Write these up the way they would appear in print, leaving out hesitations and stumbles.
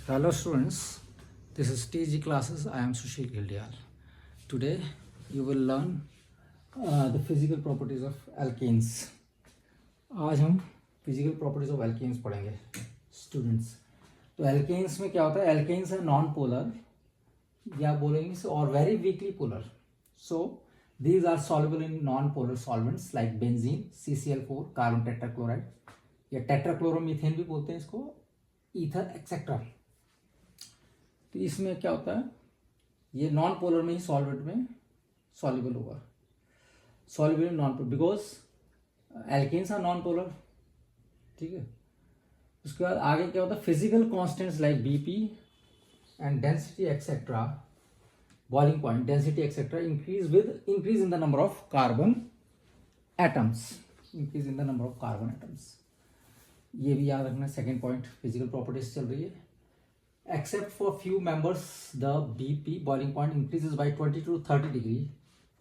Hello students, this is TG classes. I am Sushil Gildial. Today you will learn the physical properties of alkanes. आज हम physical properties of alkanes पढ़ेंगे students. तो alkanes में क्या होता है? Alkanes है non polar या बोलेंगे और very weakly polar. So these are soluble in non polar solvents like benzene, CCl4, carbon tetrachloride या tetrachloromethane भी बोलते हैं इसको, ईथर एक्सेट्रा. तो इसमें क्या होता है, ये नॉन पोलर में ही सॉल्वेंट में सॉल्युबल होगा, soluble in non polar because alkanes are non polar. ठीक है. उसके बाद आगे क्या होता है, physical constants like BP and density etcetera, boiling point density etcetera increase in the number of carbon atoms, increase in the number of carbon atoms. ये भी याद रखना. सेकेंड पॉइंट फिजिकल प्रॉपर्टीज चल रही है. Except for few members, the BP boiling point increases by 20 to 30 degree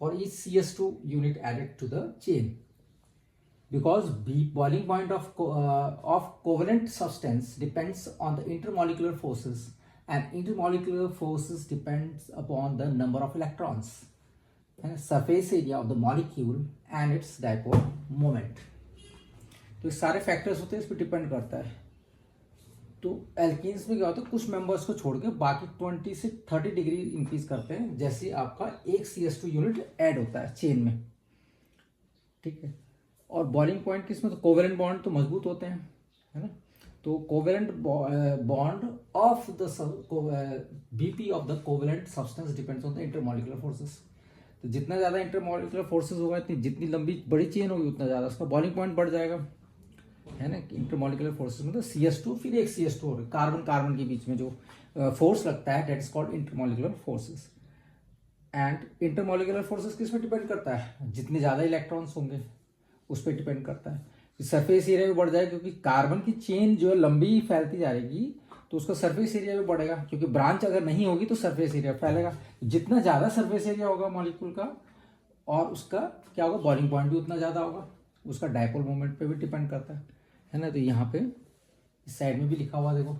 for each CS2 unit added to the chain. Because boiling point of covalent substance depends on the intermolecular forces, and intermolecular forces depends upon the number of electrons, surface area of the molecule, and its dipole moment. तो सारे factors होते हैं, इस पर depend करता है. तो alkenes में क्या होता है, कुछ मेंबर्स को छोड़ के बाकी 20 से 30 डिग्री इंक्रीज करते हैं जैसे आपका एक CS2 यूनिट ऐड होता है चेन में. ठीक है. और बॉइलिंग पॉइंट किसमें, तो कोवेलेंट बॉन्ड तो मजबूत होते हैं, है ना. तो covalent bond of the BP of the covalent substance depends on the intermolecular forces. तो जितना ज़्यादा इंटरमॉलिकुलर फोर्सेस होगा, जितनी लंबी बड़ी चेन होगी उतना ज़्यादा उसका बॉइलिंग पॉइंट बढ़ जाएगा, है ना. इंटरमॉलिकुलर फोर्सेस मतलब CS2 फिर एक CS2 हो रही, कार्बन कार्बन के बीच में जो फोर्स लगता है that is called intermolecular forces. And intermolecular forces किस पे डिपेंड करता है, जितने ज़्यादा इलेक्ट्रॉन्स होंगे उस पर डिपेंड करता है. सरफेस एरिया भी बढ़ जाएगा क्योंकि कार्बन की चेन जो है लंबी फैलती जा रहेगी तो उसका सरफेस एरिया भी बढ़ेगा, क्योंकि ब्रांच अगर नहीं होगी तो सरफेस एरिया फैलेगा. जितना ज़्यादा सरफेस एरिया होगा मॉलिक्यूल का और उसका क्या होगा, बॉइलिंग पॉइंट भी उतना ज़्यादा होगा. उसका डायपोल मोमेंट पे भी डिपेंड करता है ना. तो यहाँ पे इस साइड में भी लिखा हुआ देखो,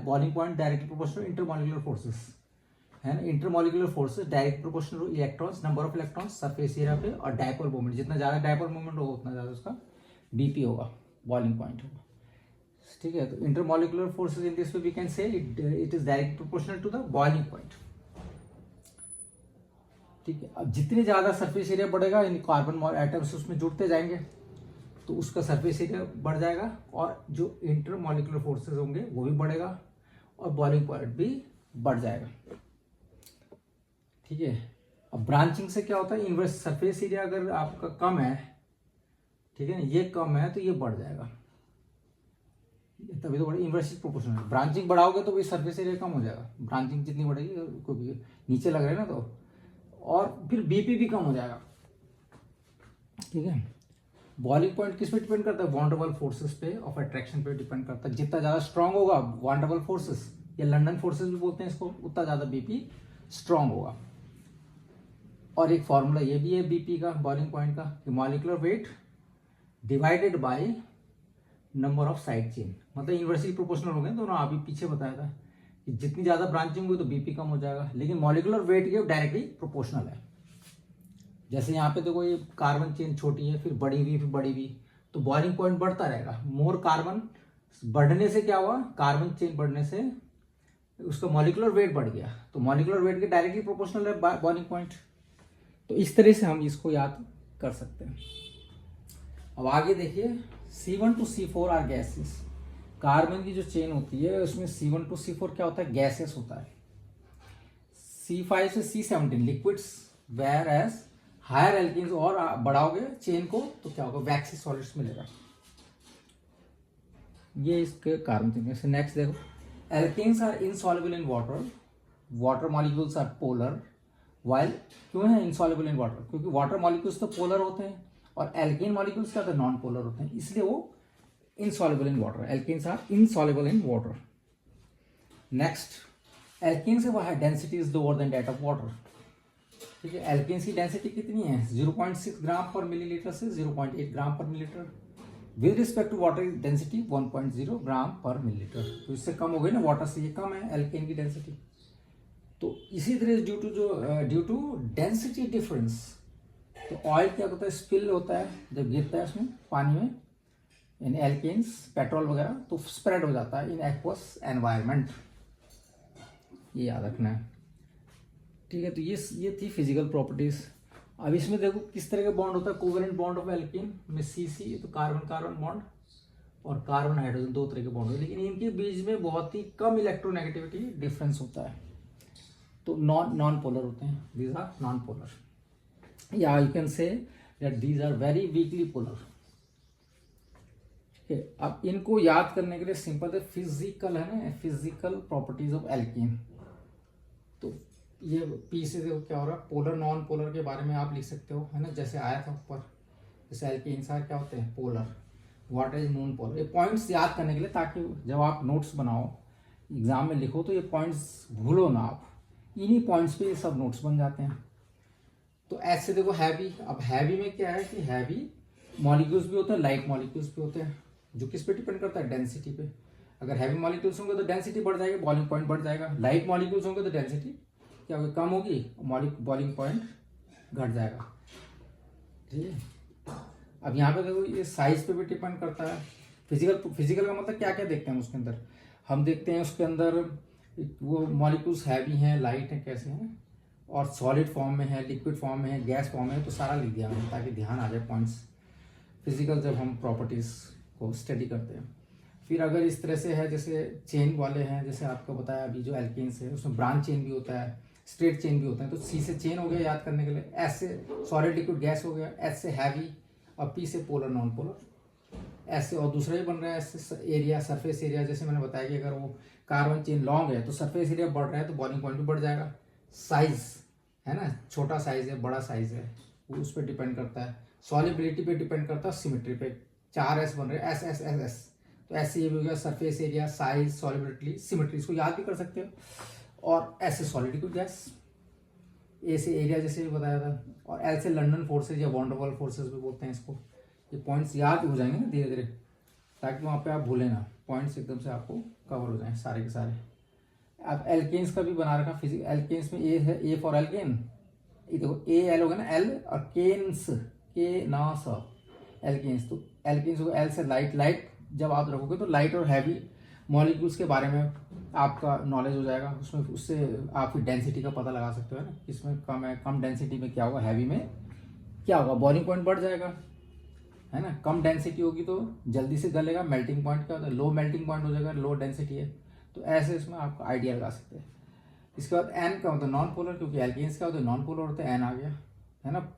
boiling point directly proportional intermolecular forces, है ना. Intermolecular forces direct proportional two electrons, number of electrons, surface area पे और डायपोल मोमेंट. जितना ज़्यादा डायपोल मोमेंट होगा उतना ज़्यादा उसका बीपी होगा, बॉइलिंग पॉइंट होगा. ठीक है. तो intermolecular forces in this way we can say it is direct proportional to the boiling point. ठीक है. अब जितने ज़्यादा सरफेस एरिया बढ़ेगा यानी कार्बन एटम्स उसमें जुड़ते जाएंगे तो उसका सरफेस एरिया बढ़ जाएगा और जो इंटरमॉलिकुलर फोर्सेस होंगे वो भी बढ़ेगा और बॉइलिंग पॉइंट भी बढ़ जाएगा. ठीक है. अब ब्रांचिंग से क्या होता है, इनवर्स सरफेस एरिया अगर आपका कम है, ठीक है ना, ये कम है तो ये बढ़ जाएगा, तभी तो बढ़ेगा. Inverse proportional. ब्रांचिंग बढ़ाओगे तो भाई सरफेस एरिया कम हो जाएगा. ब्रांचिंग जितनी बढ़ेगी क्योंकि नीचे लग रहा है ना, तो और फिर बीपी भी कम हो जाएगा. ठीक है. बॉइलिंग पॉइंट किस पे डिपेंड करता है, वॉन डबल फोर्सेस पे ऑफ अट्रैक्शन पे डिपेंड करता है. जितना ज्यादा स्ट्रांग होगा वॉन डबल फोर्सेस या लंडन फोर्सेस भी बोलते हैं इसको, उतना ज्यादा बीपी स्ट्रांग होगा. और एक फॉर्मूला ये भी है बीपी का, बॉइलिंग पॉइंट का, कि molecular weight divided by number of side chain. मतलब इनवर्सली प्रोपोर्शनल हो गए दोनों. अभी पीछे बताया था कि जितनी ज्यादा ब्रांचिंग हुई तो बीपी कम हो जाएगा, लेकिन मॉलिक्यूलर वेट ये डायरेक्टली प्रोपोर्शनल है. जैसे यहाँ पे देखो, ये कार्बन चेन छोटी है फिर बड़ी हुई फिर बड़ी हुई, तो बॉइलिंग पॉइंट बढ़ता रहेगा. मोर कार्बन बढ़ने से क्या हुआ, कार्बन चेन बढ़ने से उसका मॉलिक्यूलर वेट बढ़ गया, तो मॉलिक्यूलर वेट के डायरेक्टली प्रोपोर्शनल है बॉइलिंग पॉइंट. तो इस तरह से हम इसको याद कर सकते हैं. अब आगे देखिए, C1 to C4 are gases. Carbon की जो चेन होती है उसमें C1 to C4 क्या होता है, गैसेस होता है. C5 से C17 liquids, where as higher alkenes और बढ़ाओगे चेन को तो क्या होगा, वैक्सी सॉलिड्स मिलेगा. ये इसके कार्बन चेन से. नेक्स्ट देखो, alkenes are insoluble in water, water molecules are polar. While क्यों है इनसॉल्युबल इन वाटर, क्योंकि वाटर मॉलिक्यूल्स तो पोलर होते हैं और एल्कीन मॉलिक्यूल्स क्या होते हैं, नॉन पोलर होते हैं, इसलिए वो insoluble in water. Alkenes are insoluble in water. Next, alkene से वह density is lower than that of water. ठीक है. एल्केन्स की डेंसिटी कितनी है, 0.6 ग्राम पर मिलीलीटर से 0.8 gram per millilitre. With respect to water density 1.0 gram per millilitre. तो इससे कम हो गई ना, वाटर से ये कम है एल्केन की डेंसिटी। तो इसी तरह ड्यू टू डेंसिटी डिफरेंस, तो ऑयल क्या होता है, स्पिल होता है जब गिरता है उसमें पानी में, इन एल्केन्स पेट्रोल वगैरह, तो स्प्रेड हो जाता है इन एक्वस एनवायरनमेंट। ये याद रखना है, ठीक है। तो ये थी फिजिकल प्रॉपर्टीज। अब इसमें देखो किस तरह का बॉन्ड होता है, कोवेलेंट बॉन्ड ऑफ एल्केन में सी तो कार्बन कार्बन बॉन्ड और कार्बन हाइड्रोजन, दो तरह के बॉन्ड होते हैं, लेकिन इनके बीच में बहुत ही कम इलेक्ट्रोनेगेटिविटी डिफरेंस होता है। तो नॉन पोलर होते हैं, दीज आर नॉन पोलर, या you can say that these are very weakly polar. अब इनको याद करने के लिए सिंपल है, फिजिकल है ना, फिजिकल प्रॉपर्टीज ऑफ एल्केन। तो ये पी से देखो क्या हो रहा है, पोलर नॉन पोलर के बारे में आप लिख सकते हो, है ना, जैसे आया था ऊपर, जैसे एल्केन सारे क्या होते हैं, polar, what is non polar. ये पॉइंट्स याद करने के लिए, ताकि जब आप नोट्स बनाओ एग्जाम में लिखो तो ये पॉइंट्स भूलो ना आप, इन्हीं पॉइंट्स पे ये सब नोट्स बन जाते हैं। तो ऐसे देखो हैवी, अब हैवी में क्या है कि हैवी मॉलिक्यूल्स भी होते हैं, लाइट मॉलिक्यूल्स भी होते हैं, जो किस पे डिपेंड करता है, डेंसिटी पे। अगर हैवी मॉलिक्यूल्स होंगे तो डेंसिटी बढ़ जाएगी, बॉइलिंग पॉइंट बढ़ जाएगा। लाइट मॉलिक्यूल्स होंगे तो डेंसिटी क्या होगी, कम होगी, बॉइलिंग पॉइंट घट जाएगा, ठीक है। अब यहाँ पे देखो ये साइज पे भी डिपेंड करता है। फिजिकल का मतलब क्या क्या देखते हैं उसके अंदर, हम देखते हैं उसके अंदर वो मॉलिक्यूल्स हैवी हैं, लाइट हैं, कैसे हैं, और सॉलिड फॉर्म में है, लिक्विड फॉर्म में है, गैस फॉर्म में है, तो सारा लिख दिया मैंने ताकि ध्यान आ जाए पॉइंट्स फिजिकल जब हम प्रॉपर्टीज़ को स्टडी करते हैं। फिर अगर इस तरह से है, जैसे चेन वाले हैं, जैसे आपको बताया अभी जो एल्केन्स है उसमें ब्रांच चेन भी होता है, स्ट्रेट चेन भी होता है। तो सी से चेन हो गया याद करने के लिए, एस से सॉलिड लिक्विड गैस हो गया, एच से हैवी, और पी से पोलर नॉन पोलर, ऐसे। और दूसरा ही बन रहा है ऐसे एरिया, सरफेस एरिया, जैसे मैंने बताया कि अगर वो कार्बन चेन लॉन्ग है तो सरफेस एरिया बढ़ रहा है तो बॉइलिंग पॉइंट भी बढ़ जाएगा। साइज है ना, छोटा साइज है बड़ा साइज है, वो उस पर डिपेंड करता है। सॉलिबिलिटी पे डिपेंड करता है, सिमेट्री पे, 4 एस बन रहे हैं, एस एस एस एस। तो ऐसे ये भी हो गया surface area, size, solubility, symmetry, इसको याद भी कर सकते हो। और ऐसे सॉलिड लिक्विड गैस, ए से एरिया जैसे भी बताया था, और एल से लंडन फोर्सेज या वॉन्डरवॉल फोर्सेज भी बोलते हैं इसको। ये पॉइंट्स याद हो जाएंगे ना धीरे धीरे, ताकि वहाँ पे आप भूलें ना, पॉइंट्स एकदम से आपको कवर हो जाएं सारे के सारे। अब एल्केन्स का भी बना रखा फिजिक, एल्केन्स में ए है, ए फॉर एल्केन, ये देखो ए एल होगा ना, एल, और केन्स, के ना स, एल्केन्स। तो एल्केन्स होगा एल से लाइट जब आप रखोगे तो लाइट और हैवी मॉलिक्यूल्स के बारे में आपका नॉलेज हो जाएगा, उसमें उससे आप फिर डेंसिटी का पता लगा सकते हो ना, इसमें कम है, कम डेंसिटी में क्या होगा, हैवी में क्या होगा, बॉइलिंग पॉइंट बढ़ जाएगा, है ना। कम डेंसिटी होगी तो जल्दी से गलेगा, मेल्टिंग पॉइंट क्या होता है, लो मेल्टिंग पॉइंट हो जाएगा, लो डेंसिटी है। तो ऐसे इसमें आपका आइडिया लगा सकते हैं। इसके बाद एन का होता है नॉन पोलर, क्योंकि एल्केन्स का होता है नॉन पोलर होता है, एन आ गया, है ना।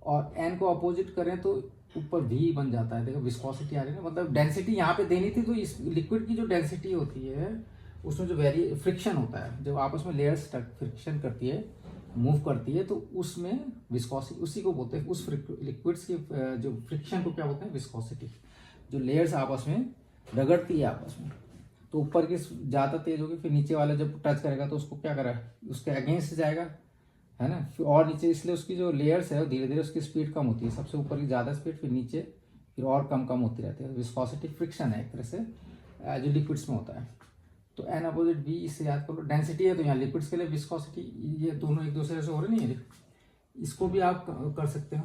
और एन को अपोजिट करें तो ऊपर वी बन जाता है, देखो विस्कोसिटी आ रही है ना, मतलब डेंसिटी यहाँ पे देनी थी, तो इस लिक्विड की जो डेंसिटी होती है उसमें जो फ्रिक्शन होता है, जब आपस में लेयर्स फ्रिक्शन करती है, मूव करती है, तो उसमें विस्कोसिटी, उसी को बोलते हैं, उस लिक्विड्स की जो फ्रिक्शन को क्या बोलते हैं, विस्कोसिटी। जो लेयर्स आपस में रगड़ती है आपस में, तो ऊपर की ज़्यादा तेज होगी, फिर नीचे वाला जब टच करेगा तो उसको क्या करा, उसके अगेंस्ट जाएगा, है ना। फिर और नीचे, इसलिए उसकी जो लेयर्स है धीरे धीरे उसकी स्पीड कम होती है, सबसे ऊपर की ज़्यादा स्पीड, फिर नीचे फिर और कम होती रहती है। विस्कोसिटी फ्रिक्शन है एक तरह से जो लिक्विड्स में होता है। तो एन अपोजिट बी, इससे याद करो, डेंसिटी है तो यहाँ लिक्विड्स के लिए विस्कोसिटी, ये दोनों एक दूसरे से हो रहे नहीं है, इसको भी आप कर सकते हो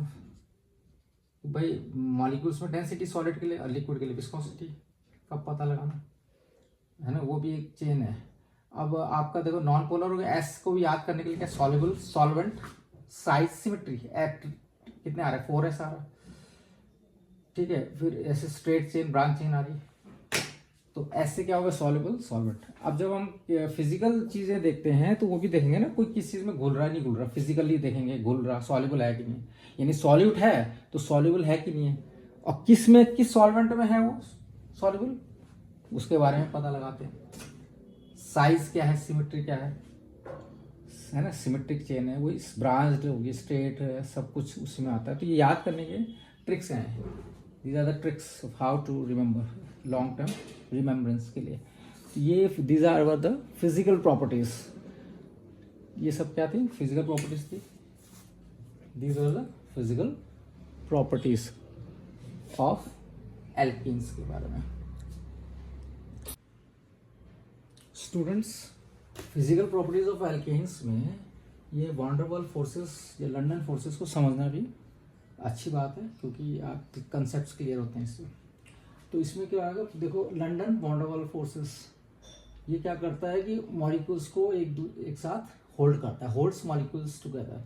भाई, मॉलिक्यूल्स में डेंसिटी सॉलिड के लिए और लिक्विड के लिए विस्कोसिटी का पता लगाना, है ना, वो भी एक चेन है। अब आपका देखो नॉन पोलर हो गया, एस को भी याद करने के लिए क्या, सॉल्युबल, सॉल्वेंट, साइज, सिमेट्री, कितने आ रहे हैं, 4s आ रहा है, ठीक है। फिर ऐसे स्ट्रेट चेन, ब्रांच चेन आ रही, तो ऐसे क्या होगा, सॉल्युबल, सॉल्वेंट। अब जब हम फिजिकल चीजें देखते हैं तो वो भी देखेंगे ना, कोई किस चीज में घुल रहा है नहीं घुल रहा, फिजिकली देखेंगे घुल रहा, सॉल्युबल है कि नहीं, यानी सॉल्यूट है तो सॉल्युबल है कि नहीं है, और किस में, किस सॉल्वेंट में है वो सॉल्युबल, उसके बारे में पता लगाते हैं। साइज क्या है, सिमेट्री क्या है ना, सिमेट्रिक चेन है, वो इस ब्रांच्ड होगी, स्ट्रेट है, सब कुछ उसमें आता है। तो ये याद करने के ट्रिक्स हैं, these are the tricks of how to remember, long term remembrance के लिए। ये these are the physical properties, ये सब क्या थी, फिजिकल प्रॉपर्टीज थी, these are the physical properties of alkenes के बारे में। Students, physical properties of alkanes में ये वैन डर वाल्स फोर्सेस या लंदन फोर्सेस को समझना भी अच्छी बात है, क्योंकि आपके कंसेप्ट क्लियर होते हैं इससे। तो इसमें क्या आएगा, देखो London van der Waals forces ये क्या करता है कि मॉलिक्यूल्स को एक साथ होल्ड करता है, होल्ड्स मॉलिक्यूल्स टुगेदर।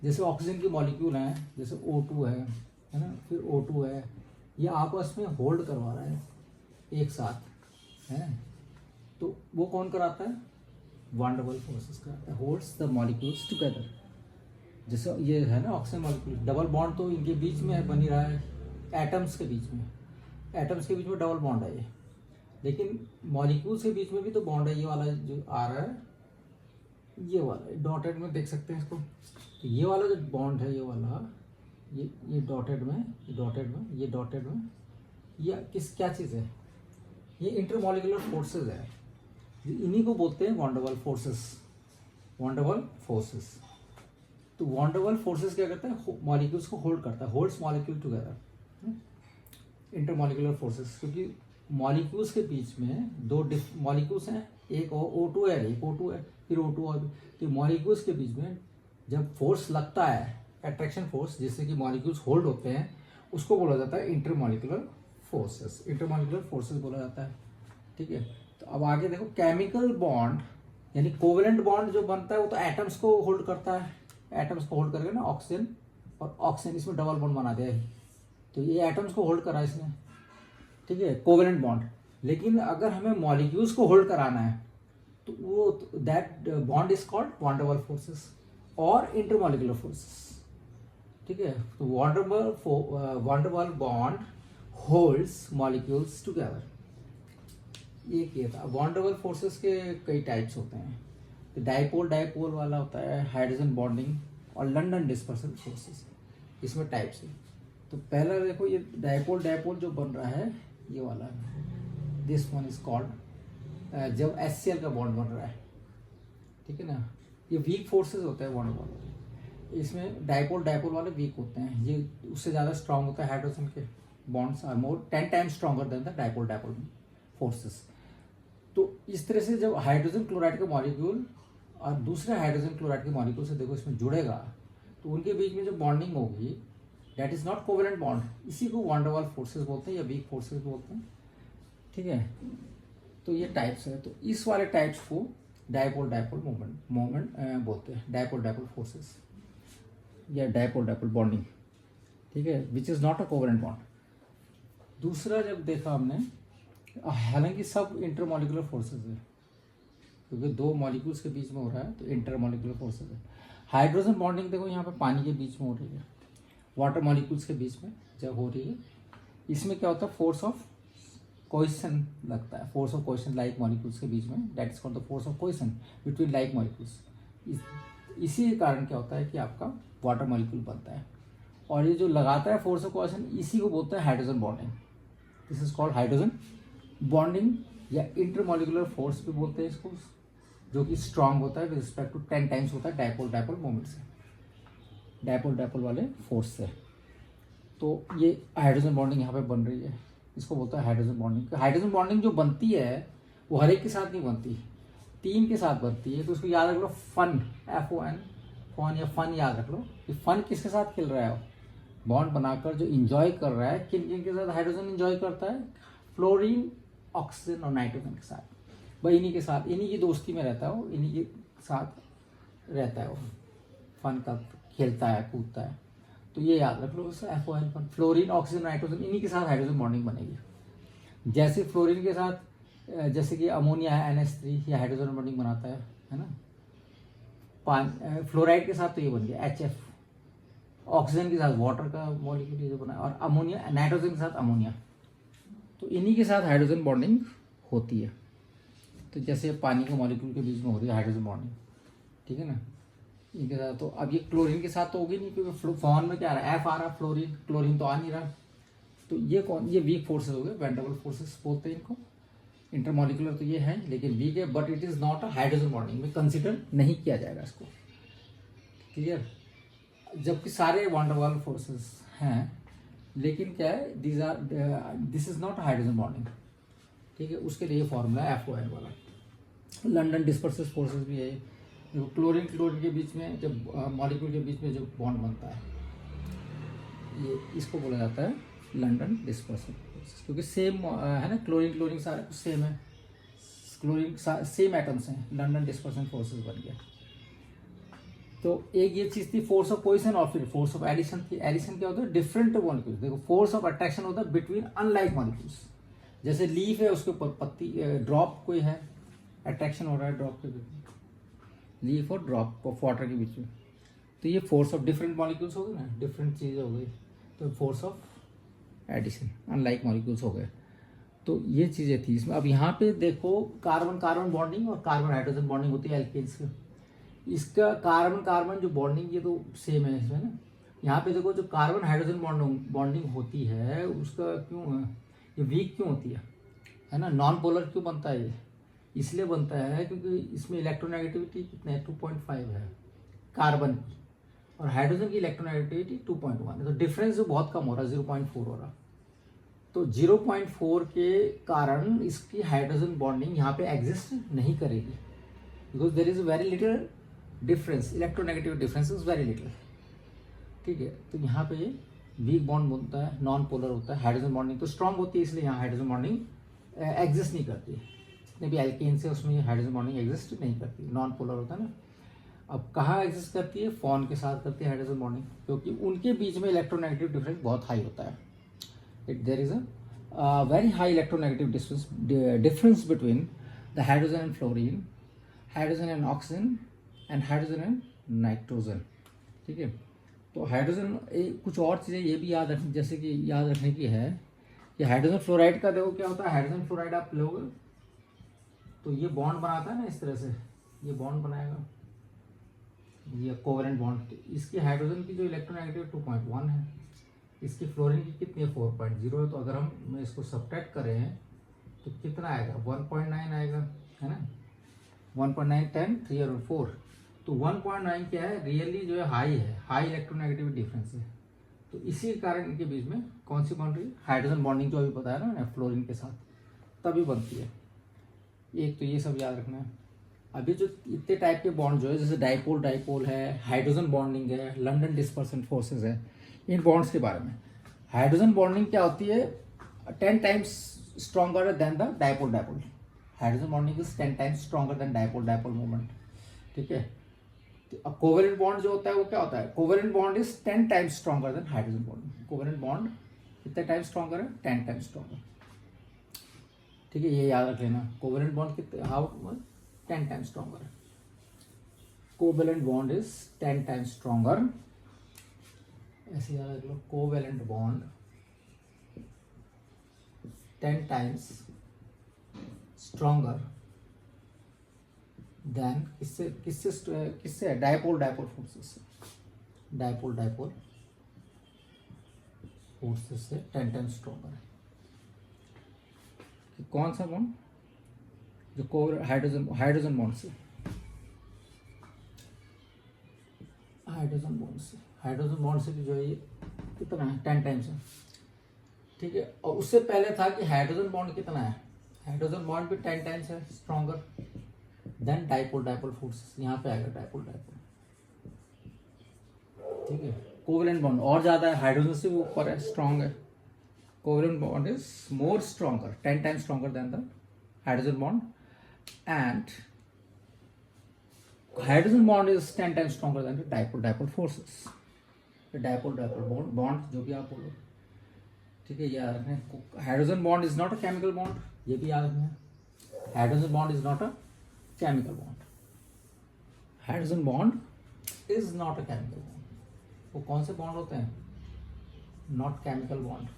जैसे ऑक्सीजन की मॉलिक्यूल हैं, जैसे O2 है ना, फिर O2 है, ये आपस में होल्ड करवा रहा है एक साथ, है। तो वो कौन कराता है, वैन डर वाल्स फोर्सेस कराता है, होल्ड्स द मॉलिक्यूल्स टुगेदर। जैसे ये है ना ऑक्सीजन मॉलिक्यूल, डबल बॉन्ड तो इनके बीच में बन ही रहा है, एटम्स के बीच में, एटम्स के बीच में डबल बॉन्ड है ये, लेकिन मॉलिक्यूल्स के बीच में भी तो बॉन्ड है। ये वाला जो आ रहा है, ये वाला डॉटेड में देख सकते हैं इसको, तो ये वाला जो बॉन्ड है, ये वाला, ये डॉटेड में, ये डॉटेड में, ये डॉटेड में, ये क्या चीज़ है, ये इंटरमॉलिक्यूलर फोर्सेस है, इन्हीं को बोलते हैं van der Waals forces, van der Waals forces. तो वैन डर वाल्स फोर्सेस क्या करता है, मॉलिक्यूल्स को होल्ड करता है, holds molecule together, intermolecular forces. क्योंकि मॉलिक्यूल्स के बीच में दो मॉलिक्यूल्स हैं, एक O2 है, एक O2 है, फिर O2 और, तो मॉलिक्यूल्स के बीच में जब फोर्स लगता है, अट्रैक्शन फोर्स, जिससे कि मॉलिक्यूल्स होल्ड होते हैं, उसको बोला जाता है इंटरमॉलिक्यूलर फोर्सेस, इंटरमॉलिक्यूलर फोर्सेस बोला जाता है। ठीक है, तो अब आगे देखो, केमिकल बॉन्ड यानी कोवेलेंट बॉन्ड जो बनता है वो तो एटम्स को होल्ड करता है, एटम्स को होल्ड करके ना, ऑक्सीजन और ऑक्सीजन, इसमें डबल बॉन्ड बना दिया है, तो ये एटम्स को होल्ड करा इसने। ठीक है, कोवेलेंट बॉन्ड। लेकिन अगर हमें मॉलिक्यूल्स को होल्ड कराना है तो वो that bond is called van der Waals forces और इंटरमॉलिक्यूलर फोर्सेस। ठीक है, तो van der Waals bond holds molecules together, ये किया था। वैन डर वाल्स फोर्सेस के कई टाइप्स होते हैं, तो डाइपोल वाला होता है, हाइड्रोजन बॉन्डिंग और लंदन डिस्पर्सल फोर्सेस, इसमें टाइप्स है। तो पहला देखो, ये डाइपोल जो बन रहा है, ये वाला, दिस वन इज कॉल्ड, जब HCl का बॉन्ड बन रहा है, ठीक है ना, ये वीक फोर्सेस होते हैं वैन डर वाल्स, इसमें डाइपोल वाले वीक होते हैं, ये उससे ज़्यादा स्ट्रांग होता है, हाइड्रोजन के bonds are more 10 times stronger than the dipole forces. तो इस तरह से जब हाइड्रोजन क्लोराइड का मॉलिक्यूल और दूसरे हाइड्रोजन क्लोराइड के मॉलिक्यूल से देखो इसमें जुड़ेगा, तो उनके बीच में जो बॉन्डिंग होगी, that is not covalent bond, इसी को वैन डर वाल्स फोर्सेस बोलते हैं या वीक फोर्सेस बोलते हैं। ठीक है, तो ये टाइप्स है, तो इस वाले टाइप्स को डाइपोल मोमेंट बोलते हैं, डाइपोल फोर्सेस या डाइपोल बॉन्डिंग। ठीक है, which is not a covalent bond. दूसरा जब देखा हमने, हालांकि सब इंटरमॉलिक्यूलर फोर्सेस है, क्योंकि दो मॉलिक्यूल्स के बीच में हो रहा है, तो इंटरमॉलिक्यूलर फोर्सेस है। हाइड्रोजन बॉन्डिंग देखो यहाँ पे पानी के बीच में हो रही है, वाटर मॉलिक्यूल्स के बीच में जब हो रही है, इसमें क्या होता है, फोर्स ऑफ कोहेशन लगता है, force of cohesion like molecules के बीच में, that is called the force of cohesion between like molecules. इसी के कारण क्या होता है कि आपका वाटर मॉलिक्यूल बनता है, और ये जो लगाता है फोर्स ऑफ कोहेशन, इसी को बोलते हैं hydrogen bonding. This is called hydrogen bonding या इंटरमॉलिक्यूलर फोर्स भी बोलते हैं इसको, जो कि स्ट्रांग होता है विद रिस्पेक्ट टू 10 टाइम्स होता है डाइपोल मोमेंट से, डाइपोल वाले फोर्स से। तो ये हाइड्रोजन बॉन्डिंग यहाँ पे बन रही है, इसको बोलता है हाइड्रोजन बॉन्डिंग। हाइड्रोजन बॉन्डिंग जो बनती है वो हर एक के साथ नहीं बनती, 3 के साथ बनती है। तो उसको याद रख लो, फन, FON या फन याद रख लो कि फन किसके साथ खेल रहा है, बॉन्ड बनाकर जो इंजॉय कर रहा है, किन किन के साथ हाइड्रोजन इंजॉय करता है, फ्लोरीन, ऑक्सीजन और नाइट्रोजन के साथ, भाई इन्हीं के साथ, इन्हीं की दोस्ती में रहता है वो, इन्हीं के साथ रहता है वो, फन का खेलता है, कूदता है। तो ये याद रख लो, FON fun, fluorine, oxygen, nitrogen, इन्हीं के साथ हाइड्रोजन बॉन्डिंग बनेगी। जैसे फ्लोरीन के साथ जैसे कि अमोनिया है, NH3, ये हाइड्रोजन बॉन्डिंग बनाता है ना। फ्लोराइड के साथ तो ये बन गया HF, ऑक्सीजन के साथ वाटर का मॉलिक्यूल जो बना, और अमोनिया, नाइट्रोजन के साथ अमोनिया, तो इन्हीं के साथ हाइड्रोजन बॉन्डिंग होती है। तो जैसे पानी के मॉलिक्यूल के बीच में होती है हाइड्रोजन बॉन्डिंग, ठीक है ना, इनके साथ। तो अब ये क्लोरीन के साथ तो होगी नहीं, क्योंकि फॉर्म में क्या आ रहा है, F आ रहा, क्लोरीन तो आ नहीं रहा। तो ये वीक फोर्सेस हो गए, वैन डर वाल्स फोर्सेस बोलते हैं इनको। इंटरमॉलिक्यूलर तो ये है, लेकिन वीक है, but it is not a hydrogen bonding में कंसिडर नहीं किया जाएगा इसको, क्लियर। जबकि सारे वैन डर वाल्स फोर्सेस हैं, लेकिन क्या है, this is not hydrogen bonding, ठीक है। उसके लिए फॉर्मूला है FON वाला। लंडन डिस्पर्सिव फोर्सेस भी है। देखो क्लोरीन क्लोरीन के बीच में जब मॉलिक्यूल के बीच में जो बॉन्ड बनता है, ये इसको बोला जाता है लंडन डिस्पर्सिव फोर्सेस, क्योंकि सेम है ना, क्लोरीन क्लोरीन सारे कुछ सेम है, क्लोरीन सेम एटम्स हैं, लंडन डिस्पर्सिव फोर्सेस बन गया। तो एक ये चीज़ थी फोर्स ऑफ पोजिशन, और फिर फोर्स ऑफ एडिशन थी। एडिशन क्या होता है, डिफरेंट मॉलिक्यूल्स। देखो फोर्स ऑफ अट्रैक्शन होता है बिटवीन अनलाइक मॉलिक्यूल्स। जैसे लीफ है, उसके ऊपर पत्ती ड्रॉप कोई है, अट्रैक्शन हो रहा है ड्रॉप के बीच में, लीफ और ड्रॉप ऑफ वाटर के बीच में, तो ये फोर्स ऑफ डिफरेंट मॉलिक्यूल्स हो गए ना, डिफरेंट चीज़ें हो गई, तो force of addition unlike molecules हो गए। तो ये चीज़ें थी इसमें। अब यहाँ पे देखो कार्बन कार्बन बॉन्डिंग और कार्बन हाइड्रोजन बॉन्डिंग होती है एल्केन्स की। इसका कार्बन कार्बन जो बॉन्डिंग ये तो सेम है इसमें ना। यहाँ पे देखो जो कार्बन हाइड्रोजन बॉन्डिंग होती है उसका क्यों ये वीक क्यों होती है ना, नॉन पोलर क्यों बनता है ये, इसलिए बनता है क्योंकि इसमें इलेक्ट्रोनेगेटिविटी कितने 2.5 है कार्बन की, और हाइड्रोजन की इलेक्ट्रोनेगेटिविटी 2.1 है, तो डिफरेंस जो बहुत कम हो रहा है, 0.4 हो रहा। तो 0.4 के कारण इसकी हाइड्रोजन बॉन्डिंग यहाँ पे एग्जिस्ट नहीं करेगी, because there is very little difference, electronegative difference is very little, ठीक है। तो यहाँ पे वीक बॉन्ड बनता है, नॉन पोलर होता है। हाइड्रोजन बॉन्डिंग तो स्ट्रॉन्ग होती है, इसलिए यहाँ हाइड्रोजन बॉन्डिंग एग्जिस्ट नहीं करती। जितने भी एल्केन्स है उसमें हाइड्रोजन बॉन्डिंग एग्जिस्ट नहीं करती, नॉन पोलर होता है ना। अब कहाँ एग्जिस्ट करती है, फॉन के साथ करती है हाइड्रोजन बॉन्डिंग, क्योंकि उनके बीच में इलेक्ट्रोनेगेटिव डिफरेंस बहुत हाई होता है। There is a very high electronegative difference between the hydrogen and fluorine, hydrogen and oxygen and hydrogen and nitrogen, ठीक है। तो हाइड्रोजन कुछ और चीज़ें ये भी याद रखनी, जैसे कि याद रखने की है कि हाइड्रोजन फ्लोराइड का देखो क्या होता है। हाइड्रोजन फ्लोराइड आप लोगे तो ये बॉन्ड बनाता है ना, इस तरह से ये बॉन्ड बनाएगा, ये कोवेलेंट बॉन्ड। इसकी हाइड्रोजन की जो इलेक्ट्रोनेगेटिव 2.1 है, इसकी फ्लोरीन की कितनी है 4.0 है। तो अगर हम इसको सब्ट्रैक्ट करें तो कितना आएगा 1.9 आएगा, है ना। 1.9 10 3 और 4, तो 1.9 क्या है, रियली जो है हाई है, हाई इलेक्ट्रोनेगेटिविटी डिफरेंस है। तो इसी कारण इनके बीच में कौन सी बॉन्ड रही, हाइड्रोजन बॉन्डिंग जो अभी बताया ना फ्लोरीन के साथ, तभी बनती है। एक तो ये सब याद रखना है। अभी जो इतने टाइप के बॉन्ड जो है, जैसे डाइपोल डाइपोल है, हाइड्रोजन बॉन्डिंग है, लंडन डिस्पर्सन फोर्सेस है, इन बॉन्ड्स के बारे में। हाइड्रोजन बॉन्डिंग क्या होती है, 10 times stronger than the dipole dipole. Hydrogen bonding is 10 times stronger then dipole dipole movement, ठीक है। तो कोवेलेंट बॉन्ड जो होता है वो क्या होता है, covalent bond is 10 times stronger then hydrogen bond. Covalent bond कितने टाइम्स स्ट्रॉन्गर है, 10 टाइम्स स्ट्रॉन्गर, ठीक है। ये याद रख लेना, कोवेलेंट बॉन्ड कितने, how 10 times stronger. Covalent bond is 10 times stronger, ऐसे याद रख लो, covalent bond 10 times stronger than किससे किससे किससे डाइपोल डाइपोल फोर्सेस से, डाइपोल डाइपोल फोर्सेस से 10 टाइम्स स्ट्रॉन्गर है। कौन सा बॉन्ड, जो हाइड्रोजन बॉन्ड से, हाइड्रोजन बॉन्ड से भी जो है ये कितना है 10 टाइम्स है, ठीक है। और उससे पहले था कि हाइड्रोजन बॉन्ड कितना है, हाइड्रोजन बॉन्ड भी 10 टाइम्स है stronger than dipole dipole forces, यहाँ पे आएगा डाइपोल डाइपोल, ठीक है। कोवेलेंट बॉन्ड और ज्यादा है, हाइड्रोजन से भी ऊपर है, स्ट्रॉन्ग है। Covalent bond is more stronger, 10 times stronger than the hydrogen bond, and hydrogen bond is 10 times stronger than the dipole dipole forces. Dipole dipole bond जो भी आप बोलो, ठीक है, याद रखना। Hydrogen bond is not a chemical bond, ये भी याद रखना। Hydrogen bond is not a chemical bond, hydrogen bond is not a chemical bond. वो कौन से बॉन्ड होते हैं, नॉट केमिकल बॉन्ड।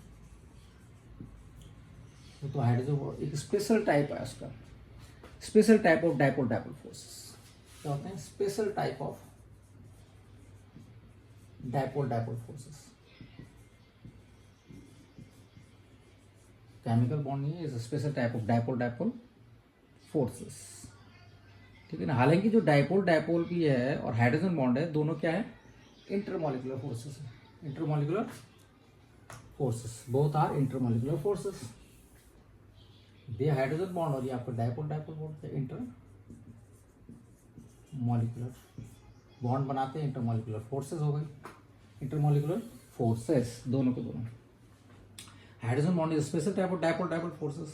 तो हाइड्रोजन एक स्पेशल टाइप है उसका, special type of dipole dipole forces. क्या होते हैं, special type of dipole dipole forces. Chemical bond नहीं है, is special type of dipole dipole forces, ठीक है ना। हालांकि जो डाइपोल डाइपोल भी है और हाइड्रोजन बॉन्ड है, दोनों क्या है, इंटरमॉलिक्यूलर फोर्सेस है, intermolecular forces, both are intermolecular forces. They hydrogen bond और ये आपका डायपोल डायपोल बोलते हैं, इंटरमोलिकुलर बॉन्ड बनाते हैं, इंटरमोलिकुलर फोर्सेस हो गई, इंटरमोलिकुलर फोर्सेस दोनों के दोनों. Hydrogen bond is special type of dipole dipole forces.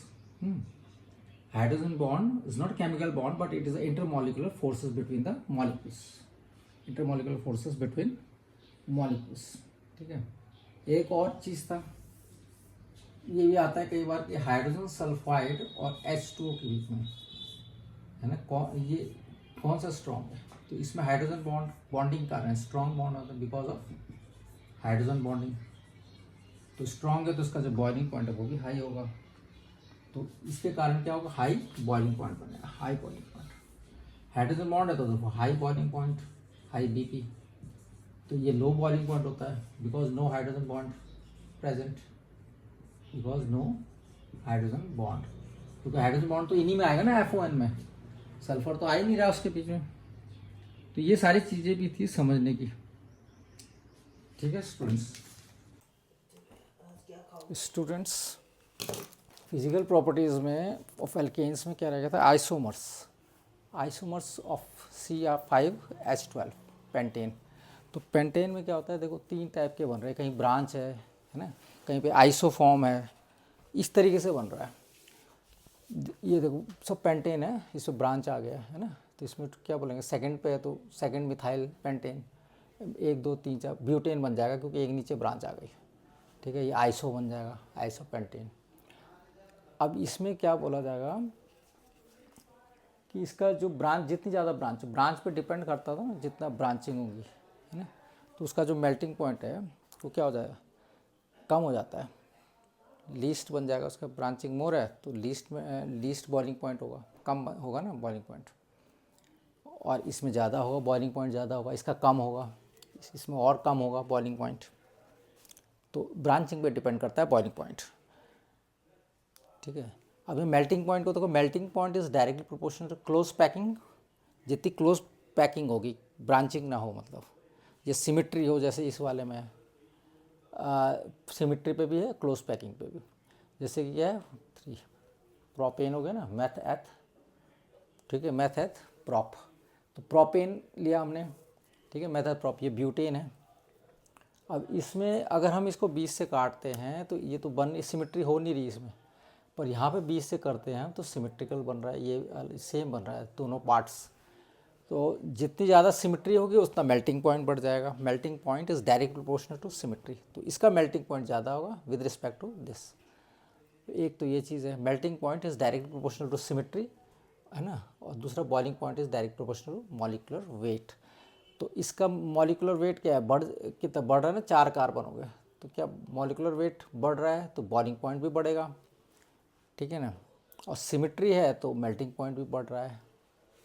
Hydrogen bond is not a chemical bond, but it is intermolecular forces between the molecules. Intermolecular forces between molecules. ठीक है. एक और चीज था, ये भी आता है कई बार कि हाइड्रोजन सल्फाइड और H2O के बीच में है ना, ये कौन सा स्ट्रॉन्ग है, तो इसमें हाइड्रोजन बॉन्ड बॉन्डिंग कर रहे हैं, स्ट्रॉन्ग बॉन्ड होता है बिकॉज ऑफ हाइड्रोजन बॉन्डिंग. तो स्ट्रॉन्ग है तो इसका जो बॉइलिंग पॉइंट है वो भी हाई होगा, तो इसके कारण क्या होगा, हाई बॉइलिंग पॉइंट बनेगा, high boiling point. Hydrogen bond है तो देखो high boiling point, high BP. तो ये लो बॉइलिंग पॉइंट होता है because no hydrogen bond present, because no hydrogen bond. क्योंकि हाइड्रोजन बॉन्ड तो इन्हीं में आएगा ना, FON में, सल्फर तो आ ही नहीं रहा उसके बीच में. तो ये सारी चीज़ें भी थी समझने की. ठीक है स्टूडेंट्स, फिजिकल प्रॉपर्टीज़ में ऑफ एल्केन्स में क्या रहेगा था, आइसोमर्स ऑफ CR5H12 पेंटेन. तो पेंटेन में क्या होता है, देखो 3 टाइप के बन रहे हैं, कहीं ब्रांच है ना, कहीं पे आइसोफॉर्म है, इस तरीके से बन रहा है. ये देखो सब पेंटेन है, इसमें ब्रांच आ गया है ना, तो इसमें क्या बोलेंगे, सेकंड पे है तो सेकंड मिथाइल पेंटेन, 1 2 3 4 ब्यूटेन बन जाएगा क्योंकि एक नीचे ब्रांच आ गई. ठीक है, ये आइसो बन जाएगा, आइसो पेंटेन. अब इसमें क्या बोला जाएगा कि इसका जो ब्रांच, जितनी ज़्यादा ब्रांच पे डिपेंड करता था ना, जितना ब्रांचिंग होगी है ना, तो उसका जो मेल्टिंग पॉइंट है वो क्या हो जाएगा, कम हो जाता है. लीस्ट बन जाएगा, उसका ब्रांचिंग मोर है तो लीस्ट बॉइलिंग पॉइंट होगा, कम होगा ना बॉइलिंग पॉइंट. और इसमें ज़्यादा होगा, बॉइलिंग पॉइंट ज़्यादा होगा, इसका कम होगा, इसमें और कम होगा बॉइलिंग पॉइंट. तो ब्रांचिंग पे डिपेंड करता है बॉइलिंग पॉइंट. ठीक है. अभी मेल्टिंग पॉइंट को देखो, melting point is directly proportional to close packing. जितनी क्लोज पैकिंग होगी, ब्रांचिंग ना हो, मतलब ये सिमिट्री हो, जैसे इस वाले में है, सिमिट्री पे भी है, क्लोज पैकिंग पे भी. जैसे कि क्या है, 3 प्रोपेन हो गया ना, मैथ एथ. ठीक है, मैथ एथ प्रॉप, तो प्रोपेन लिया हमने. ठीक है, मैथ एथ प्रॉप, ये ब्यूटेन है. अब इसमें अगर हम इसको 20 से काटते हैं तो ये तो सिमिट्री हो नहीं रही इसमें, पर यहाँ पे 20 से करते हैं तो सिमेट्रिकल बन रहा है, ये सेम बन रहा है दोनों पार्ट्स. तो जितनी ज़्यादा सिमेट्री होगी उतना मेल्टिंग पॉइंट बढ़ जाएगा. Melting point is direct proportional to symmetry, तो इसका मेल्टिंग पॉइंट ज़्यादा होगा विद रिस्पेक्ट टू दिस. एक तो ये चीज़ है, melting point is direct proportional to symmetry है ना, और दूसरा boiling point is direct proportional to molecular weight. तो इसका मॉलिकुलर वेट क्या है, कितना बढ़ रहा है ना, 4 कार्बन हो गए, तो क्या मॉलिकुलर वेट बढ़ रहा है तो बॉइलिंग पॉइंट भी बढ़ेगा. ठीक है ना, और सिमेट्री है तो मेल्टिंग पॉइंट भी बढ़ रहा है,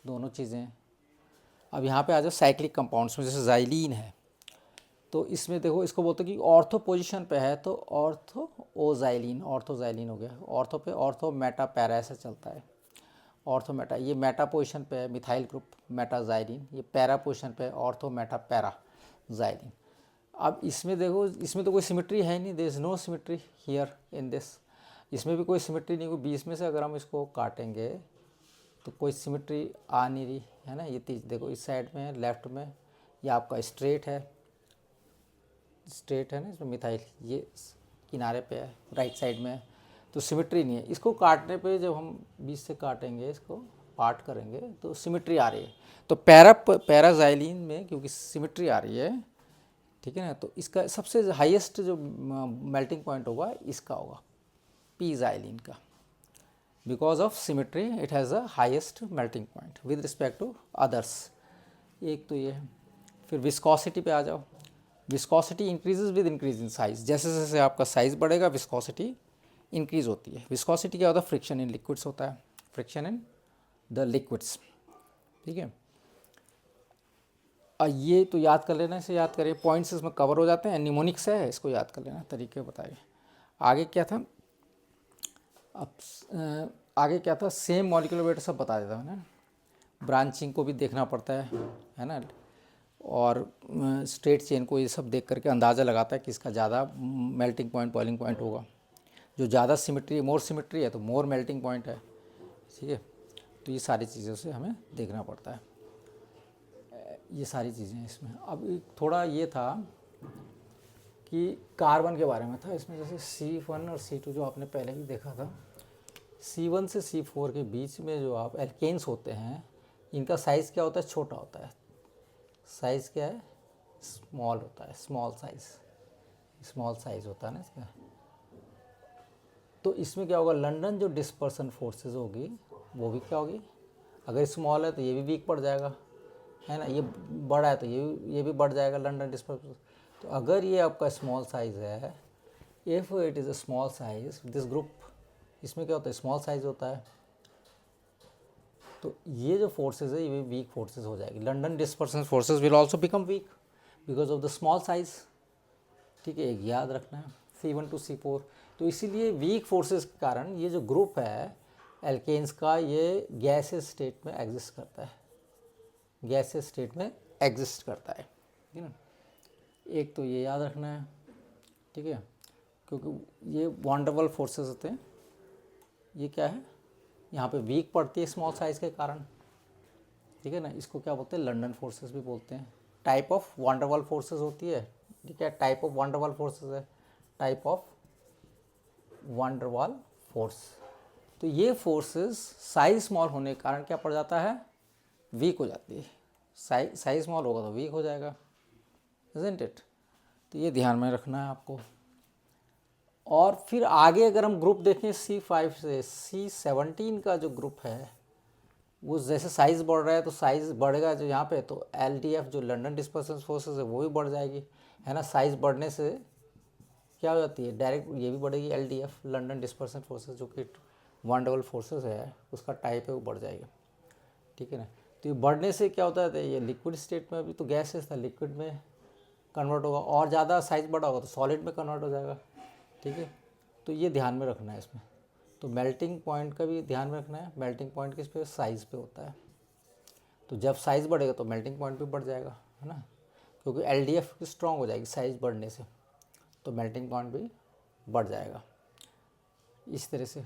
दोनों चीज़ें. अब यहाँ पे आ जाओ साइक्लिक कंपाउंड्स में, जैसे जाइलीन है, तो इसमें देखो इसको बोलते हैं कि ऑर्थो पोजीशन पे है तो ऑर्थोजाइलिन हो गया. ऑर्थो पे ऑर्थो मेटा पैरा ऐसे चलता है, ऑर्थो मेटा, ये मेटा पोजीशन पे है मिथाइल ग्रुप मेटाजाइलिन, ये पैरा पोजीशन पे है ऑर्थो मेटा पैरा जाइलिन. अब इसमें देखो, इसमें तो कोई सिमेट्री है नहीं, there is no symmetry here in this. इसमें भी कोई सिमेट्री नहीं, कोई 20 में से अगर हम इसको काटेंगे तो कोई सिमेट्री आ नहीं रही है ना. ये तीज देखो, इस साइड में है, लेफ्ट में ये आपका स्ट्रेट है ना, इसमें मिथाइल ये किनारे पे है, राइट साइड में है, तो सिमेट्री नहीं है. इसको काटने पे जब हम 20 से काटेंगे, इसको पार्ट करेंगे तो सिमेट्री आ रही है. तो पैराजाइलिन में क्योंकि सिमेट्री आ रही है, ठीक है ना, तो इसका सबसे हाईएस्ट जो मेल्टिंग पॉइंट होगा इसका होगा, पीजाइलिन का, because of symmetry it has a highest melting point with respect to others. एक तो ये है. फिर विस्कोसिटी पे आ जाओ. Viscosity increases with increase in size, जैसे जैसे आपका साइज बढ़ेगा विस्कोसिटी इंक्रीज होती है. विस्कोसिटी क्या होता है, फ्रिक्शन इन लिक्विड्स होता है, फ्रिक्शन इन द लिक्विड्स. ठीक है, ये तो याद कर लेना, इसे याद करिए, पॉइंट्स इसमें कवर हो जाते हैं. निमोनिक्स है, इसको याद कर लेना, तरीके बताइए. आगे क्या था, अब आगे क्या था, सेम मॉलिक्यूलर वेट सब बता देता है ना, ब्रांचिंग को भी देखना पड़ता है ना, और स्ट्रेट चेन को ये सब देख करके अंदाज़ा लगाता है कि इसका ज़्यादा मेल्टिंग पॉइंट बॉइलिंग पॉइंट होगा। जो ज़्यादा सिमेट्री मोर सिमेट्री है तो मोर मेल्टिंग पॉइंट है, ठीक है। तो ये सारी चीज़ों से हमें देखना पड़ता है, ये सारी चीज़ें हैं इसमें। अब थोड़ा ये था कि कार्बन के बारे में था इसमें, जैसे C1 और C2 जो आपने पहले भी देखा था। C1 से C4 के बीच में जो आप एल्केन्स होते हैं, इनका साइज़ क्या होता है, छोटा होता है। साइज़ क्या है, स्मॉल होता है, स्मॉल साइज़ होता है ना इसका। तो इसमें क्या होगा, लंदन जो डिस्पर्सन फोर्सेस होगी वो भी क्या होगी, अगर स्मॉल है तो ये भी वीक पड़ जाएगा, है ना। ये बड़ा है तो ये भी बढ़ जाएगा, लंदन डिस्पर्सन। तो अगर ये आपका स्मॉल साइज़ है, if it is a small size this group, इसमें क्या होता है, स्मॉल साइज होता है, तो ये जो फोर्सेस है ये वीक फोर्सेस हो जाएगी। London dispersion forces will also become weak because of the small size, ठीक है, एक याद रखना है C1 to C4। तो इसीलिए वीक फोर्सेस के कारण ये जो ग्रुप है एल्केन्स का, ये गैसेस स्टेट में एग्जिस्ट करता है, गैसेस स्टेट में एग्जिस्ट करता है, ठीक है ना। एक तो ये याद रखना है, ठीक है, क्योंकि ये वंडरवल फोर्सेस होते हैं। ये क्या है, यहाँ पे वीक पड़ती है स्मॉल साइज़ के कारण, ठीक है ना। इसको क्या बोलते हैं, लंदन फोर्सेस भी बोलते हैं। टाइप ऑफ वंडरवल फोर्सेस होती है, ठीक है, टाइप ऑफ वंडरवल फोर्सेस है, टाइप ऑफ वंडरवल फोर्स। तो ये फोर्सेस साइज स्मॉल होने के कारण क्या पड़ जाता है, वीक हो जाती है। साइज स्मॉल होगा तो वीक हो जाएगा, इज़न्ट इट। तो ये ध्यान में रखना है आपको। और फिर आगे अगर हम ग्रुप देखें C5 से C17 का जो ग्रुप है, वो जैसे साइज़ बढ़ रहा है तो साइज़ बढ़ेगा जो यहाँ पे, तो LDF जो लंदन डिस्पर्सन फोर्सेस है वो भी बढ़ जाएगी, है ना। साइज़ बढ़ने से क्या हो जाती है, डायरेक्ट ये भी बढ़ेगी, LDF लंदन डिस्पर्सन फोर्सेस जो कि वंडरवल फोर्सेस है उसका टाइप है वो बढ़ जाएगा, ठीक है ना। तो ये बढ़ने से क्या होता है, ये लिक्विड स्टेट में अभी तो गैसेस था, लिक्विड में कन्वर्ट होगा, और ज़्यादा साइज़ बड़ा होगा तो सॉलिड में कन्वर्ट हो जाएगा, ठीक है। तो ये ध्यान में रखना है इसमें। तो मेल्टिंग पॉइंट का भी ध्यान में रखना है। मेल्टिंग पॉइंट किस पे, साइज़ पे होता है। तो जब साइज़ बढ़ेगा तो मेल्टिंग पॉइंट भी बढ़ जाएगा, है ना, क्योंकि LDF स्ट्रॉन्ग हो जाएगी साइज़ बढ़ने से, तो मेल्टिंग पॉइंट भी बढ़ जाएगा। इस तरह से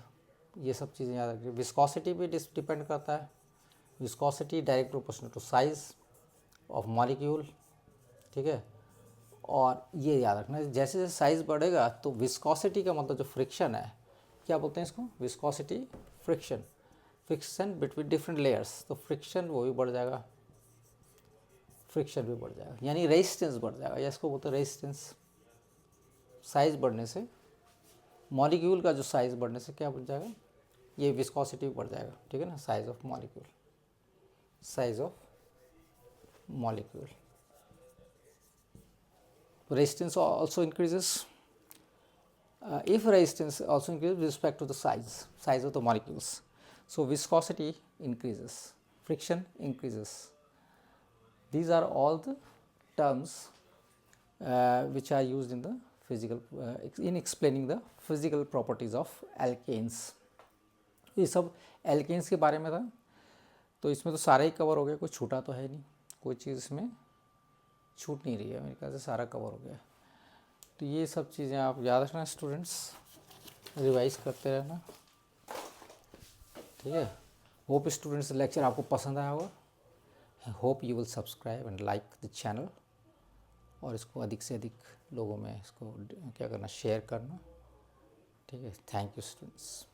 ये सब चीज़ें याद रखिए। विस्कोसिटी भी डिपेंड करता है। Viscosity direct proportional to size of molecule, ठीक है। और ये याद रखना है, जैसे जैसे साइज़ बढ़ेगा तो विस्कोसिटी का मतलब जो फ्रिक्शन है, क्या बोलते हैं इसको, viscosity, friction between different layers, तो फ्रिक्शन वो भी बढ़ जाएगा, फ्रिक्शन भी बढ़ जाएगा, यानी रेजिस्टेंस बढ़ जाएगा, या इसको बोलते हैं रेजिस्टेंस। साइज़ बढ़ने से, मॉलिक्यूल का जो साइज़ बढ़ने से क्या बढ़ जाएगा, ये विस्कोसिटी बढ़ जाएगा, ठीक है ना। Size of molecule, size of molecule. Resistance also increases if resistance also increases with respect to the size of the molecules. So viscosity increases, friction increases. These are all the terms which are used in the physical in explaining the physical properties of alkanes. ये सब alkanes के बारे में था। तो इसमें तो सारा ही कवर हो गया, कोई छूटा तो है नहीं, कोई चीज़ इसमें छूट नहीं रही है, मेरे ख्याल से सारा कवर हो गया। तो ये सब चीज़ें आप याद रखना स्टूडेंट्स, रिवाइज करते रहना, ठीक है। होप स्टूडेंट्स लेक्चर आपको पसंद आया होगा। Hope you will subscribe and like the channel, और इसको अधिक से अधिक लोगों में इसको क्या करना, शेयर करना, ठीक है। Thank you students.